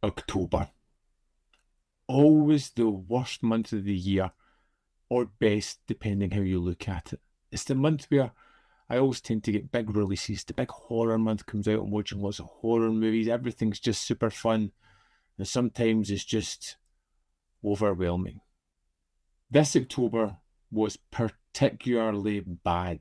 October. Always the worst month of the year, or best, depending how you look at it. It's the month where I always tend to get big releases. The big horror month comes out. I'm watching lots of horror movies. Everything's just super fun. And sometimes it's just overwhelming. This October was particularly bad.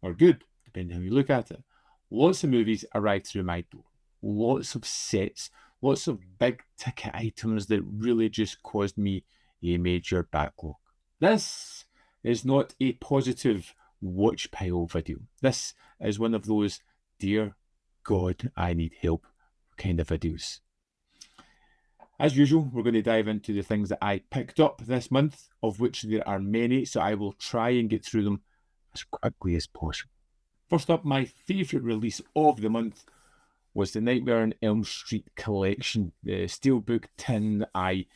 Or good, depending how you look at it. Lots of movies arrived through my door. Lots of sets, lots of big ticket items that really just caused me a major backlog. This is not a positive watch pile video. This is one of those, dear God, I need help kind of videos. As usual, we're going to dive into the things that I picked up this month, of which there are many, so I will try and get through them as quickly as possible. First up, my favourite release of the month was the Nightmare on Elm Street collection, the Steelbook tin. I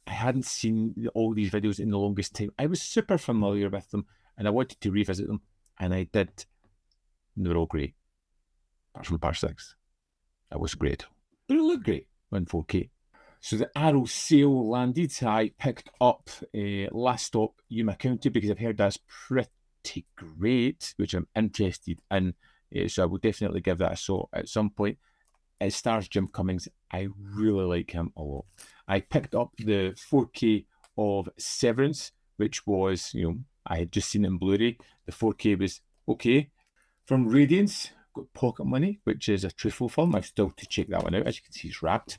hadn't seen all these videos in the longest time. I was super familiar with them, and I wanted to revisit them, and I did. And they were all great, apart from part 6. That was great, but it looked great on 4K. So the Arrow sale landed. I picked up Last Stop Yuma County because I've heard that's pretty great, which I'm interested in. So I will definitely give that a shot at some point. It stars Jim Cummings. I really like him a lot. I picked up the 4K of Severance, which was, I had just seen it in Blu-ray. The 4K was okay. From Radiance, got Pocket Money, which is a truthful film. I've still to check that one out. As you can see, it's wrapped.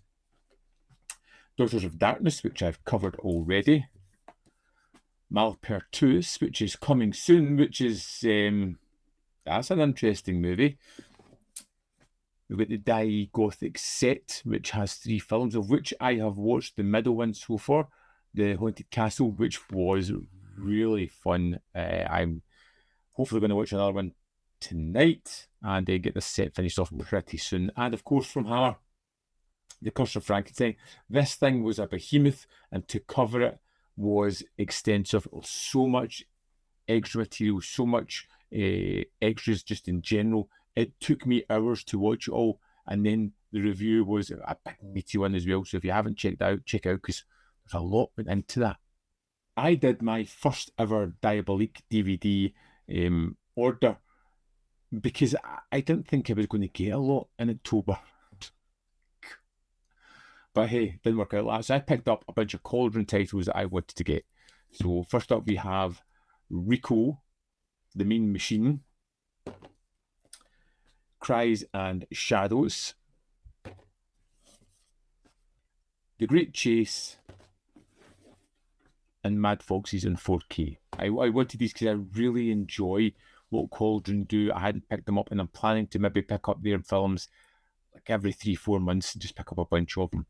Daughters of Darkness, which I've covered already. Malpertuis, which is coming soon, which is, that's an interesting movie. We've got the Die Gothic set, which has 3 films, of which I have watched the middle one so far, The Haunted Castle, which was really fun. I'm hopefully going to watch another one tonight and get this set finished off pretty soon. And of course, from her, The Curse of Frankenstein. This thing was a behemoth, and to cover it was extensive. So much extra material, so much extras just in general. It took me hours to watch it all, and then the review was a big meaty one as well. So if you haven't checked out, check out, because there's a lot went into that. I did my first ever Diabolique DVD order because I didn't think I was going to get a lot in October. But hey, didn't work out like that. So I picked up a bunch of Cauldron titles that I wanted to get. So first up we have Rico, The Mean Machine, Cries and Shadows, The Great Chase, and Mad Foxes in 4K. I wanted these because I really enjoy what Cauldron do. I hadn't picked them up, and I'm planning to maybe pick up their films like every 3-4 months and just pick up a bunch of them.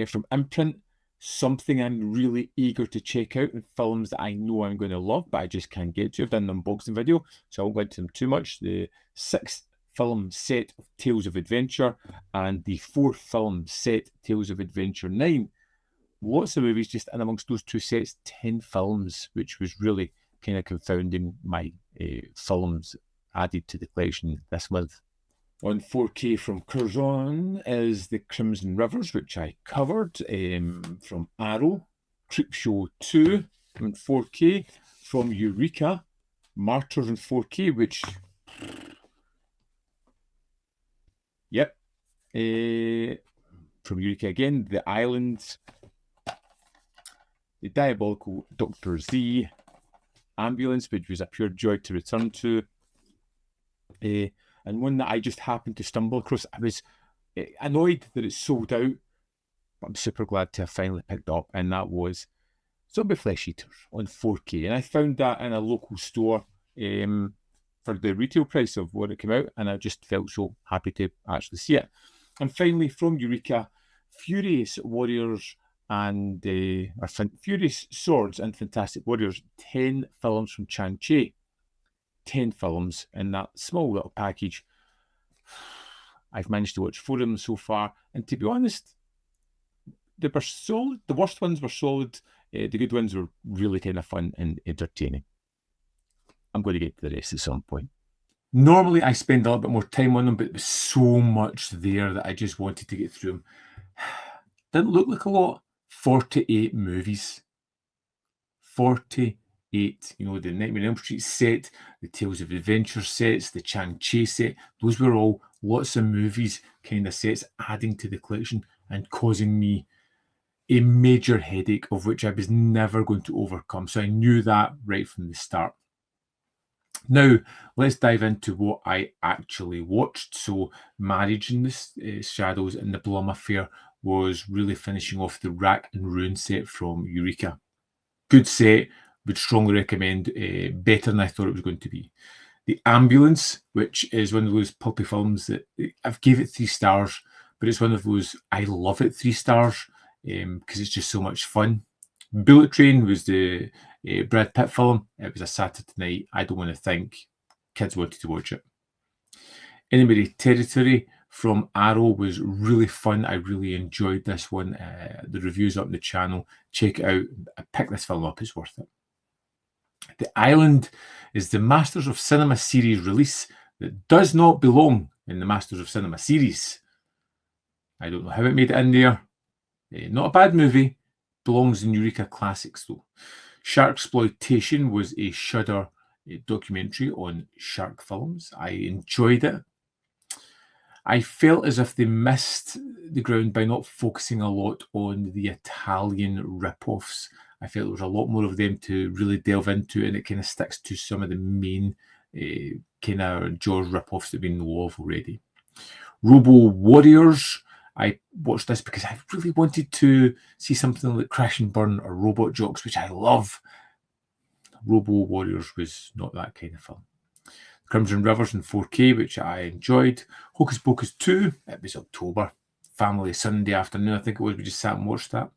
From Imprint, something I'm really eager to check out, and films that I know I'm going to love, but I just can't get to. I've done an unboxing video, so I won't go into them too much. The 6th film set of Tales of Adventure and the 4th film set, Tales of Adventure 9. Lots of movies just in amongst those 2 sets, 10 films, which was really kind of confounding my films added to the collection this month. On 4K from Curzon is The Crimson Rivers, which I covered. From Arrow, Creepshow 2 on 4K. From Eureka, Martyrs on 4K, which... Yep. From Eureka again, The Island, The Diabolical Dr. Z, Ambulance, which was a pure joy to return to. And one that I just happened to stumble across. I was annoyed that it sold out, but I'm super glad to have finally picked up, and that was Zombie Flesh Eaters on 4K. And I found that in a local store for the retail price of what it came out, and I just felt so happy to actually see it. And finally, from Eureka, Furious Warriors and Furious Swords and Fantastic Warriors, 10 films from Shang-Chi. 10 films in that small little package. I've managed to watch 4 of them so far, and to be honest, they were solid. The worst ones were solid. The good ones were really kind of fun and entertaining. I'm going to get to the rest at some point. Normally, I spend a little bit more time on them, but there was so much there that I just wanted to get through them. Didn't look like a lot. 48 movies. 48. You know, the Nightmare on Elm Street set, the Tales of Adventure sets, the Chang-Chi set. Those were all lots of movies, kind of sets, adding to the collection and causing me a major headache of which I was never going to overcome. So I knew that right from the start. Now, let's dive into what I actually watched. So, Marriage in the Shadows and the Blum Affair was really finishing off the Rack and Ruin set from Eureka. Good set, would strongly recommend, better than I thought it was going to be. The Ambulance, which is one of those pulpy films that I've gave it 3 stars, but it's one of those I love it 3 stars because it's just so much fun. Bullet Train was the Brad Pitt film. It was a Saturday night. I don't want to think. Kids wanted to watch it. Enemy Territory from Arrow was really fun. I really enjoyed this one. The review's up on the channel. Check it out. I picked this film up. It's worth it. The Island is the Masters of Cinema series release that does not belong in the Masters of Cinema series. I don't know how it made it in there. Not a bad movie. Belongs in Eureka Classics though. Sharksploitation was a Shudder documentary on shark films. I enjoyed it. I felt as if they missed the ground by not focusing a lot on the Italian rip-offs. I felt there was a lot more of them to really delve into, and it kind of sticks to some of the main kind of Jaws rip-offs that we know of already. Robo Warriors. I watched this because I really wanted to see something like Crash and Burn or Robot Jocks, which I love. Robo Warriors was not that kind of film. Crimson Rivers in 4K, which I enjoyed. Hocus Pocus 2, it was October. Family Sunday afternoon, I think it was. We just sat and watched that.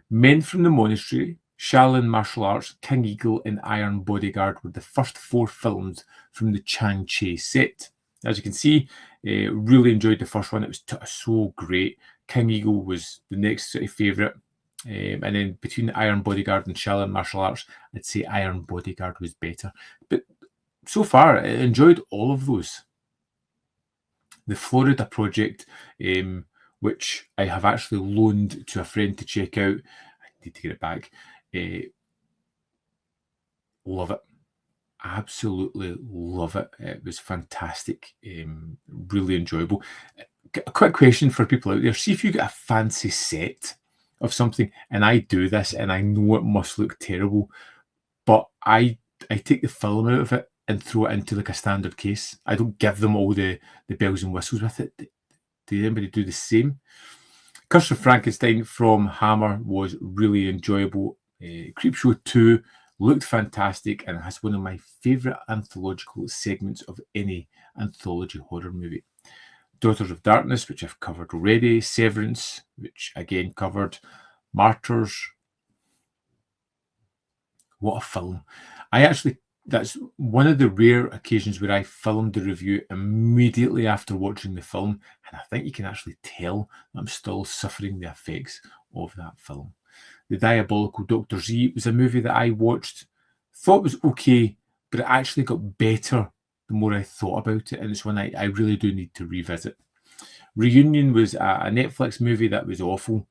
Men from the Monastery, Shaolin Martial Arts, King Eagle, and Iron Bodyguard were the first 4 films from the Chang-Chi set. As you can see, really enjoyed the first one. It was so great. King Eagle was the next sort of favourite. And then between Iron Bodyguard and Shaolin Martial Arts, I'd say Iron Bodyguard was better. But so far, I enjoyed all of those. The Florida Project, which I have actually loaned to a friend to check out. I need to get it back. Love it. Absolutely love it. It was fantastic. Really enjoyable. A quick question for people out there. See if you get a fancy set of something, and I do this, and I know it must look terrible, but I take the film out of it and throw it into like a standard case. I don't give them all the bells and whistles with it. Did anybody do the same? Curse of Frankenstein from Hammer was really enjoyable. Creepshow 2 looked fantastic and has one of my favourite anthological segments of any anthology horror movie. Daughters of Darkness, which I've covered already. Severance, which again covered. Martyrs. What a film. That's one of the rare occasions where I filmed the review immediately after watching the film, and I think you can actually tell I'm still suffering the effects of that film. The Diabolical Dr. Z was a movie that I watched, thought was okay, but it actually got better the more I thought about it, and it's one I really do need to revisit. Reunion was a Netflix movie that was awful.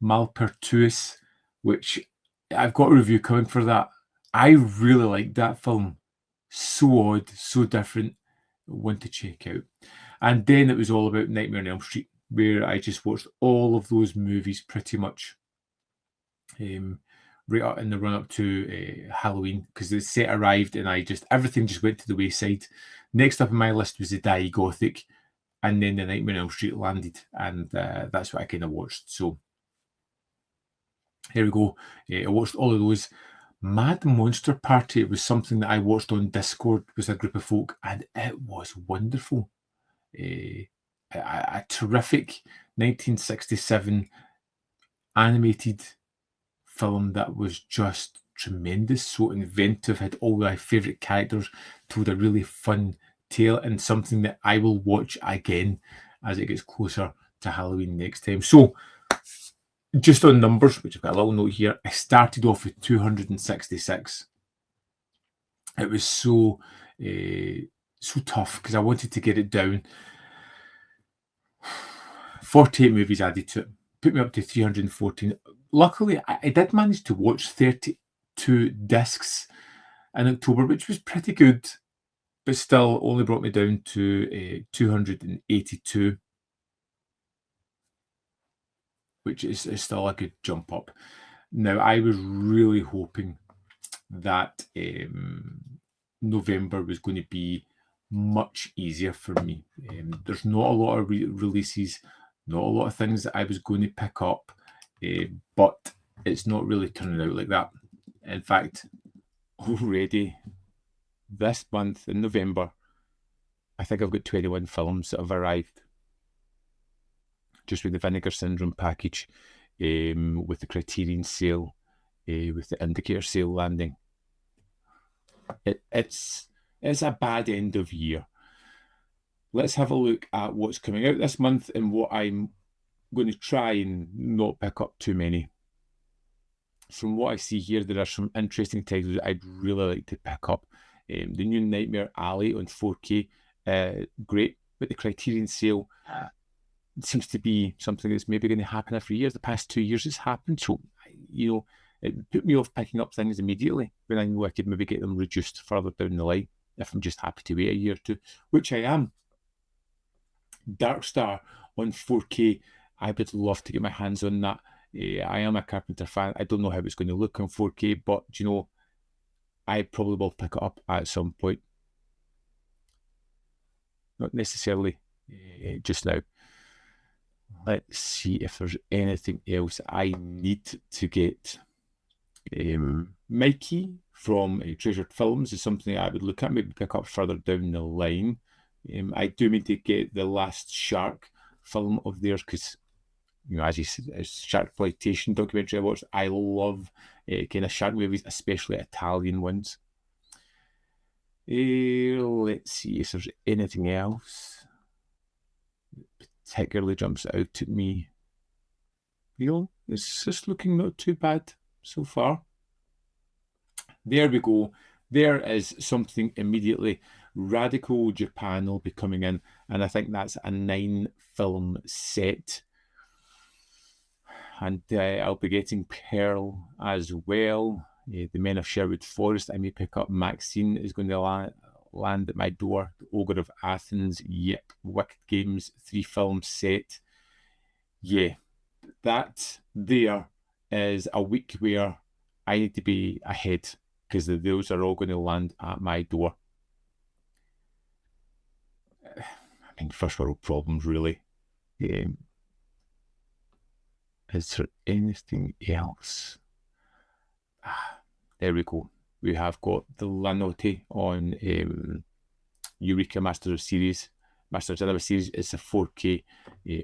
Malpertuis, which I've got a review coming for that. I really liked that film. So odd, so different. One to check out. And then it was all about Nightmare on Elm Street, where I just watched all of those movies pretty much right up in the run up to Halloween, because the set arrived and everything just went to the wayside. Next up on my list was the Die Gothic, and then the Nightmare on Elm Street landed, and that's what I kind of watched. So here we go. I watched all of those. Mad Monster Party was something that I watched on Discord with a group of folk, and it was wonderful. A terrific 1967 animated film that was just tremendous, so inventive, had all my favourite characters, told a really fun tale, and something that I will watch again as it gets closer to Halloween next time. So, just on numbers, which I've got a little note here, I started off with 266. It was so so tough because I wanted to get it down. 48 movies added to it, put me up to 314. Luckily, I did manage to watch 32 discs in October, which was pretty good, but still only brought me down to 282, which is still a good jump up. Now, I was really hoping that November was going to be much easier for me. There's not a lot of releases, not a lot of things that I was going to pick up, but it's not really turning out like that. In fact, already this month in November, I think I've got 21 films that have arrived just with the Vinegar Syndrome package, with the Criterion sale, with the Indicator sale landing. It's a bad end of year. Let's have a look at what's coming out this month and what I'm going to try and not pick up too many. From what I see here, there are some interesting titles I'd really like to pick up. The new Nightmare Alley on 4K, great, but the Criterion sale seems to be something that's maybe going to happen every year. The past 2 years it's happened, so it put me off picking up things immediately when I know I could maybe get them reduced further down the line if I'm just happy to wait a year or two, which I am. Dark Star on 4K, I would love to get my hands on that. I am a Carpenter fan. I don't know how it's going to look on 4K, but I probably will pick it up at some point. Not necessarily just now. Let's see if there's anything else I need to get. Mikey from Treasured Films is something I would look at, maybe pick up further down the line. I do need to get the last shark film of theirs because, as you said, shark exploitation documentary I watched. I love kind of shark movies, especially Italian ones. Let's see if there's anything else that particularly jumps out at me. It's just looking not too bad so far. There we go. There is something immediately. Radical Japan will be coming in, and I think that's a 9-film set. And I'll be getting Pearl as well. The Men of Sherwood Forest, I may pick up. Maxine is going to land at my door. The Ogre of Athens, yep. Wicked Games, 3-film set. Yeah, that there is a week where I need to be ahead because those are all going to land at my door. I mean, first world problems, really. Is there anything else? There we go. We have got the Lanote on Eureka Masters of Series. Masters of Series is a 4K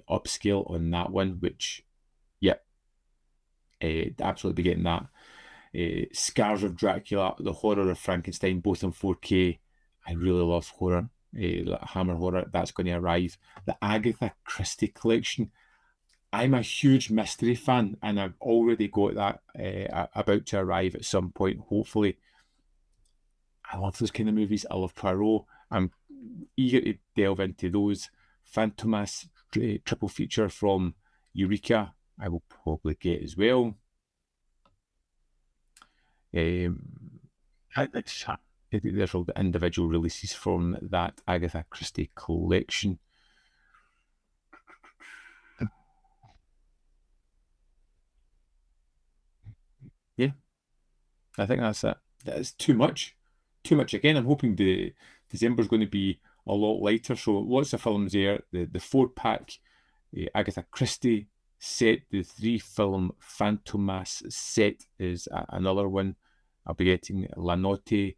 upscale on that one, which, yep, absolutely be getting that. Scars of Dracula, The Horror of Frankenstein, both on 4K. I really love horror. Hammer horror, that's going to arrive. The Agatha Christie collection, I'm a huge mystery fan, and I've already got that about to arrive at some point, hopefully. I love those kind of movies. I love Poirot. I'm eager to delve into those. Fantomas triple feature from Eureka, I will probably get as well. There's all the individual releases from that Agatha Christie collection. Yeah, I think that's it. That's too much. Too much again. I'm hoping December's going to be a lot lighter. So lots of films there. The 4-pack Agatha Christie set. The 3-film Fantomas set is another one. I'll be getting Lanote,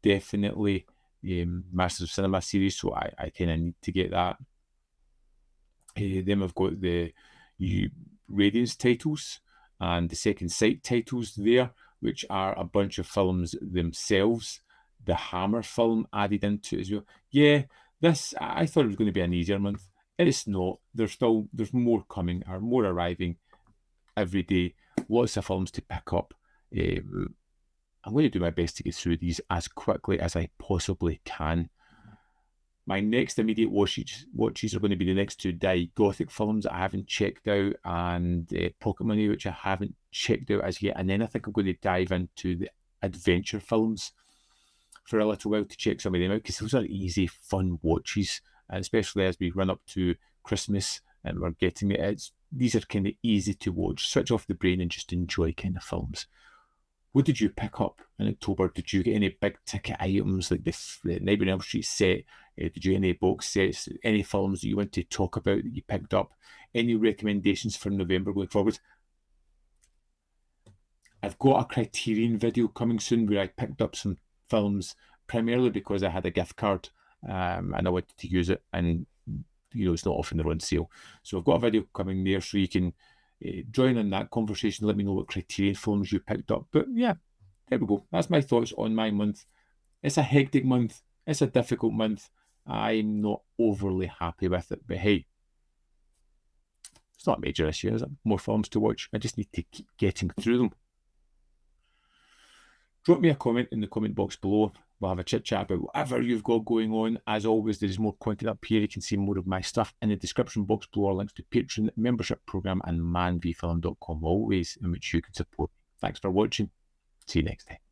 definitely. Masters of Cinema series, so I kind of need to get that. Then we've got the Radiance titles and the Second Sight titles there, which are a bunch of films themselves. The Hammer film added into it as well. Yeah, this, I thought it was going to be an easier month. It's not. There's more coming, or more arriving every day. Lots of films to pick up. I'm going to do my best to get through these as quickly as I possibly can. My next immediate watches are going to be the next two Gothic films that I haven't checked out, and Pocket Money, which I haven't checked out as yet. And then I think I'm going to dive into the adventure films for a little while to check some of them out, because those are easy, fun watches, especially as we run up to Christmas and we're getting it. These are kind of easy to watch, switch off the brain and just enjoy kind of films. What did you pick up in October? Did you get any big ticket items like the Nightmare on Elm Street set? Did you get any box sets? Any films that you want to talk about that you picked up? Any recommendations for November going forward? I've got a Criterion video coming soon where I picked up some films primarily because I had a gift card and I wanted to use it, and it's not often they're on sale. So I've got a video coming there, so you can join in that conversation. Let me know what Criterion films you picked up. But yeah, there we go. That's my thoughts on my month. It's a hectic month. It's a difficult month. I'm not overly happy with it, but hey, it's not a major issue, is it? More films to watch. I just need to keep getting through them. Drop me a comment in the comment box below. We'll have a chit chat about whatever you've got going on. As always, there's more content up here. You can see more of my stuff in the description box below. Links to Patreon, membership program, and manvfilm.com, always in which you can support. Thanks for watching. See you next time.